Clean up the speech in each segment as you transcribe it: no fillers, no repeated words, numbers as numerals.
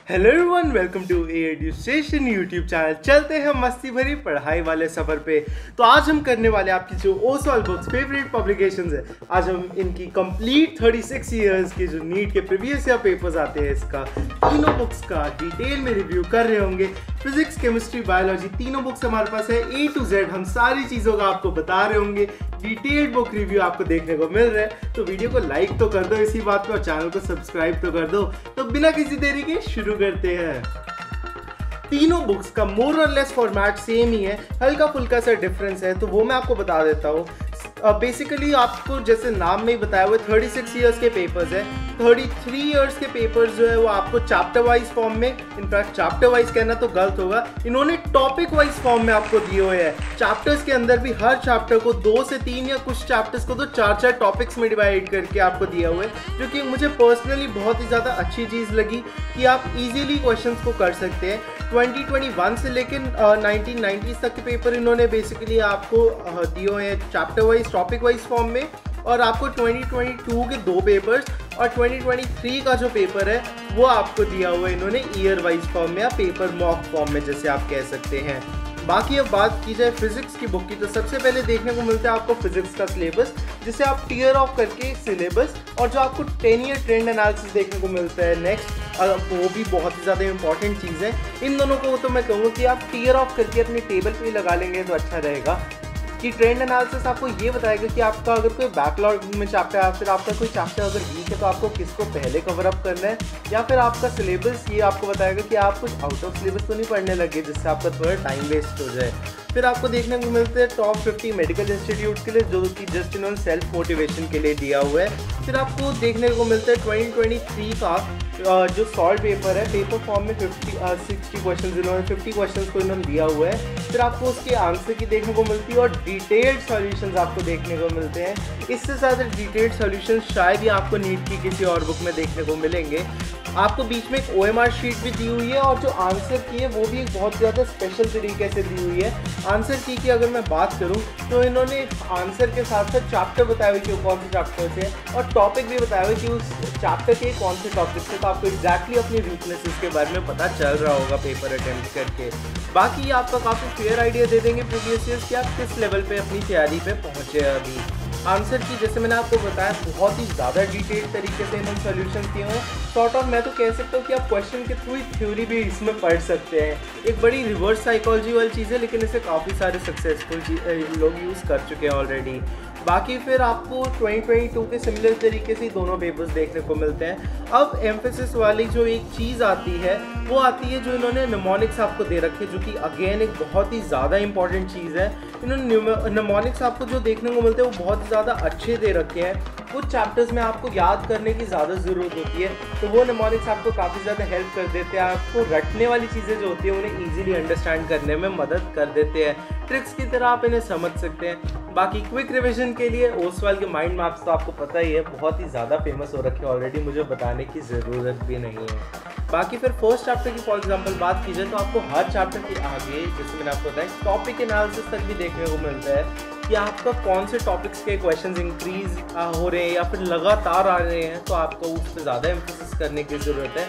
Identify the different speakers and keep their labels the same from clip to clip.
Speaker 1: Hello everyone, welcome to education YouTube channel. चलते हैं मस्ती भरी पढ़ाई वाले सफ़र पे। तो आज हम करने वाले आपकी जो ओसवाल बुक्स फेवरेट पब्लिकेशंस है, आज हम इनकी कंप्लीट 36 इयर्स के जो नीट के प्रीवियस ईयर पेपर्स आते हैं, इसका तीनों बुक्स का डिटेल में रिव्यू कर रहे होंगे। फिजिक्स, केमिस्ट्री, बायोलॉजी तीनों बुक्स हमारे पास है। A to Z हम सारी चीज़ों का आपको बता रहे होंगे। डिटेल्ड बुक रिव्यू आपको देखने को मिल रहा है, तो वीडियो को लाइक तो कर दो इसी बात पे और चैनल को सब्सक्राइब तो कर दो। तो बिना किसी देरी के शुरू करते हैं। तीनों बुक्स का मोर और लेस फॉर्मेट सेम ही है, हल्का फुल्का सा डिफरेंस है, तो वो मैं आपको बता देता हूँ। बेसिकली आपको जैसे नाम में ही बताया हुआ 36 इयर्स के पेपर्स है। 33 इयर्स के पेपर्स जो है वो आपको चैप्टर वाइज फॉर्म में, इनफैक्ट चैप्टर वाइज कहना तो गलत होगा, इन्होंने टॉपिक वाइज फॉर्म में आपको दिए हुए हैं। चैप्टर्स के अंदर भी हर चैप्टर को 2 से 3 या कुछ चैप्टर्स को तो 4-4 टॉपिक्स में डिवाइड करके आपको दिया हुआ है, जो कि मुझे पर्सनली बहुत ही ज़्यादा अच्छी चीज़ लगी कि आप इजीली क्वेश्चंस को कर सकते हैं। 2021 से लेकिन 1990s तक के पेपर इन्होंने बेसिकली आपको दिए हुए हैं chapter wise, topic wise form में, और आपको 2022 के 2 पेपर्स और 2023 का जो पेपर है वो आपको दिया हुआ है इन्होंने ईयर वाइज फॉर्म में या पेपर मॉक फॉर्म में, जैसे आप कह सकते हैं। बाकी अब बात की जाए फिजिक्स की बुक की, तो सबसे पहले देखने को मिलता है आपको फिजिक्स का सिलेबस, जिसे आप टीयर ऑफ करके सिलेबस, और जो आपको 10 ईयर ट्रेंड एनालिसिस देखने को मिलता है नेक्स्ट, वो भी बहुत ही ज़्यादा इंपॉर्टेंट चीज़ है। इन दोनों को तो मैं कहूँगा कि आप टीयर ऑफ करके अपनी टेबल पे लगा लेंगे तो अच्छा रहेगा, कि ट्रेंड एनालिसिस आपको ये बताएगा कि आपका अगर कोई बैकलॉग में चैप्टर है, फिर आपका कोई चैप्टर अगर वीक है तो आपको किसको पहले कवर अप करना है, या फिर आपका सिलेबस ये आपको बताएगा कि आप कुछ आउट ऑफ सिलेबस तो नहीं पढ़ने लगे जिससे आपका थोड़ा टाइम वेस्ट हो जाए। फिर आपको देखने को मिलते हैं टॉप 50 मेडिकल इंस्टीट्यूट के लिए, जो कि जस्ट इन्होंने सेल्फ मोटिवेशन के लिए दिया हुआ है। फिर आपको देखने को मिलता है 2023 का जो सॉल्व पेपर है, पेपर फॉर्म में 60 क्वेश्चन इन्होंने 50 क्वेश्चन को इन्होंने दिया हुआ है। फिर आपको उसके आंसर की देखने को मिलती है और डिटेल्ड सॉल्यूशंस आपको देखने को मिलते हैं। इससे ज़्यादा डिटेल्ड सॉल्यूशंस शायद ही आपको नीट की किसी और बुक में देखने को मिलेंगे। आपको बीच में एक OMR शीट भी दी हुई है, और जो आंसर की है वो भी एक बहुत ज़्यादा स्पेशल तरीके से दी हुई है। आंसर की अगर मैं बात करूं तो इन्होंने आंसर के साथ साथ चैप्टर बताया हुआ कि वो कौन से चैप्टर से, और टॉपिक भी बताया हुआ कि उस चैप्टर के कौन से टॉपिक से, तो आपको एग्जैक्टली अपनी वीकनेसेस के बारे में पता चल रहा होगा पेपर अटेम्प्ट करके। बाकी आपका काफ़ी फेयर आइडिया दे देंगे प्रीवियस ईयर्स कि आप किस लेवल पे अपनी तैयारी पे पहुँचे अभी। आंसर की जैसे मैंने आपको बताया बहुत ही ज़्यादा डिटेल तरीके से इन्होंने सॉल्यूशन किए हैं। सॉर्ट ऑफ मैं तो कह सकता हूँ कि आप क्वेश्चन के थ्रू ही थ्योरी भी इसमें पढ़ सकते हैं। एक बड़ी रिवर्स साइकोलॉजी वाली चीज़ है, लेकिन इसे काफ़ी सारे सक्सेसफुल लोग यूज़ कर चुके हैं ऑलरेडी। बाकी फिर आपको 2022 के सिमिलर तरीके से दोनों पेपर्स देखने को मिलते हैं। अब एम्फेसिस वाली जो एक चीज़ आती है वो आती है जो इन्होंने निमोनिक्स आपको दे रखे, जो कि अगेन एक बहुत ही ज़्यादा इंपॉर्टेंट चीज़ है। इन्होंने निमोनिक्स आपको जो देखने को मिलते हैं वो बहुत ज़्यादा अच्छे दे रखे हैं। कुछ चैप्टर्स में आपको याद करने की ज़्यादा ज़रूरत होती है, तो वो निमोनिक्स आपको काफ़ी ज़्यादा हेल्प कर देते हैं। आपको रटने वाली चीज़ें जो होती हैं उन्हें ईजिली अंडरस्टैंड करने में मदद कर देते हैं। ट्रिक्स की तरह आप इन्हें समझ सकते हैं। बाकी क्विक रिवीजन के लिए ओसवाल के माइंड मैप्स तो आपको पता ही है, बहुत ही ज़्यादा फेमस हो रखे हैं ऑलरेडी, मुझे बताने की ज़रूरत भी नहीं है। बाकी फिर फर्स्ट चैप्टर की फॉर एग्जांपल बात की जाए तो आपको हर चैप्टर के आगे, जैसे मैंने आपको बताया, टॉपिक एनालिसिस तक भी देखने को मिलता है कि आपका कौन से टॉपिक्स के क्वेश्चंस इंक्रीज हो रहे हैं या फिर लगातार आ रहे हैं, तो आपको उस पर ज़्यादा एम्फेसिस करने की ज़रूरत है।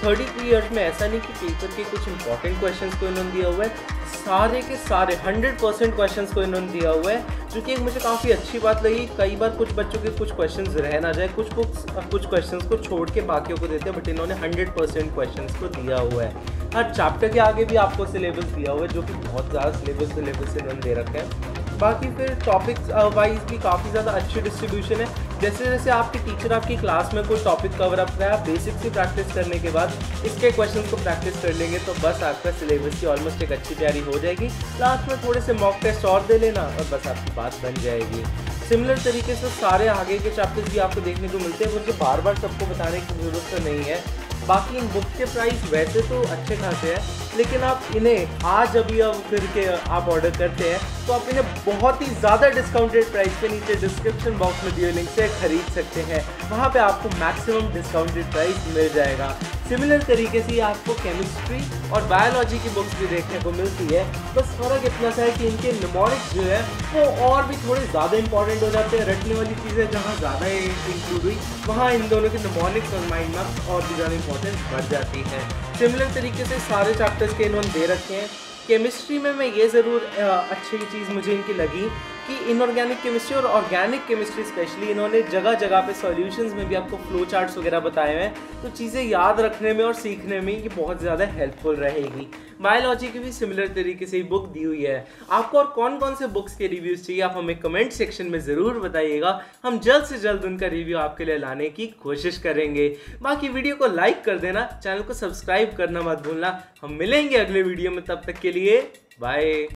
Speaker 1: 33 ईयर्स में ऐसा नहीं कि पेपर के कुछ इंपॉर्टेंट क्वेश्चंस को इन्होंने दिया हुआ है, सारे के सारे 100% क्वेश्चंस को इन्होंने दिया हुआ है, जो कि मुझे काफ़ी अच्छी बात लगी। कई बार कुछ बच्चों के कुछ क्वेश्चंस रह ना जाए, कुछ बुक्स कुछ क्वेश्चंस को छोड़ के बाकियों को देते हैं, बट इन्होंने 100% क्वेश्चंस को दिया हुआ है। हर चैप्टर के आगे भी आपको सिलेबस दिया हुआ है, जो कि बहुत ज़्यादा सिलेबस इन्होंने दे रखे हैं। बाकी फिर टॉपिक्स वाइज भी काफ़ी ज़्यादा अच्छी डिस्ट्रीब्यूशन है। जैसे जैसे आपके टीचर आपकी क्लास में कोई टॉपिक कवर अप कराए, आप बेसिक से प्रैक्टिस करने के बाद इसके क्वेश्चंस को प्रैक्टिस कर लेंगे तो बस आपका सिलेबस की ऑलमोस्ट एक अच्छी तैयारी हो जाएगी। लास्ट में थोड़े से मॉक टेस्ट और दे लेना और बस आपकी बात बन जाएगी। सिमिलर तरीके से सारे आगे के चैप्टर्स भी आपको देखने को मिलते हैं, मुझे बार बार सबको बताने की ज़रूरत तो नहीं है। बाकी इन बुक के प्राइस वैसे तो अच्छे खासे हैं, लेकिन आप इन्हें आज अभी अब करके आप ऑर्डर करते हैं तो आप इन्हें बहुत ही ज़्यादा डिस्काउंटेड प्राइस के नीचे डिस्क्रिप्शन बॉक्स में दिए लिंक से खरीद सकते हैं। वहाँ पे आपको मैक्सिमम डिस्काउंटेड प्राइस मिल जाएगा। सिमिलर तरीके से आपको केमिस्ट्री और बायोलॉजी की बुक्स भी देखने को मिलती है, बस फ़र्क इतना सा है कि इनके निमोनिक्स जो है वो और भी थोड़े ज़्यादा इंपॉर्टेंट हो जाते हैं। रटने वाली चीज़ें जहाँ ज़्यादा इंक्लूड हुई, वहाँ इन दोनों के निमोनिक्स और माइंड मैप्स और भी ज़्यादा इंपॉर्टेंस बढ़ जाती है। सिमिलर तरीके से सारे चैप्टर्स के इन्होंने दे रखे हैं। केमिस्ट्री में मैं ये ज़रूर अच्छी चीज़ मुझे इनकी लगी कि इनऑर्गेनिक केमिस्ट्री और ऑर्गेनिक केमिस्ट्री स्पेशली इन्होंने जगह जगह पे सॉल्यूशंस में भी आपको फ्लो चार्ट्स वगैरह बताए हुए हैं, तो चीज़ें याद रखने में और सीखने में ये बहुत ज़्यादा हेल्पफुल रहेगी। बायोलॉजी की भी सिमिलर तरीके से ही बुक दी हुई है। आपको और कौन कौन से बुक्स के रिव्यूज़ चाहिए आप हमें कमेंट सेक्शन में ज़रूर बताइएगा, हम जल्द से जल्द उनका रिव्यू आपके लिए लाने की कोशिश करेंगे। बाकी वीडियो को लाइक कर देना, चैनल को सब्सक्राइब करना मत भूलना। हम मिलेंगे अगले वीडियो में, तब तक के लिए बाय।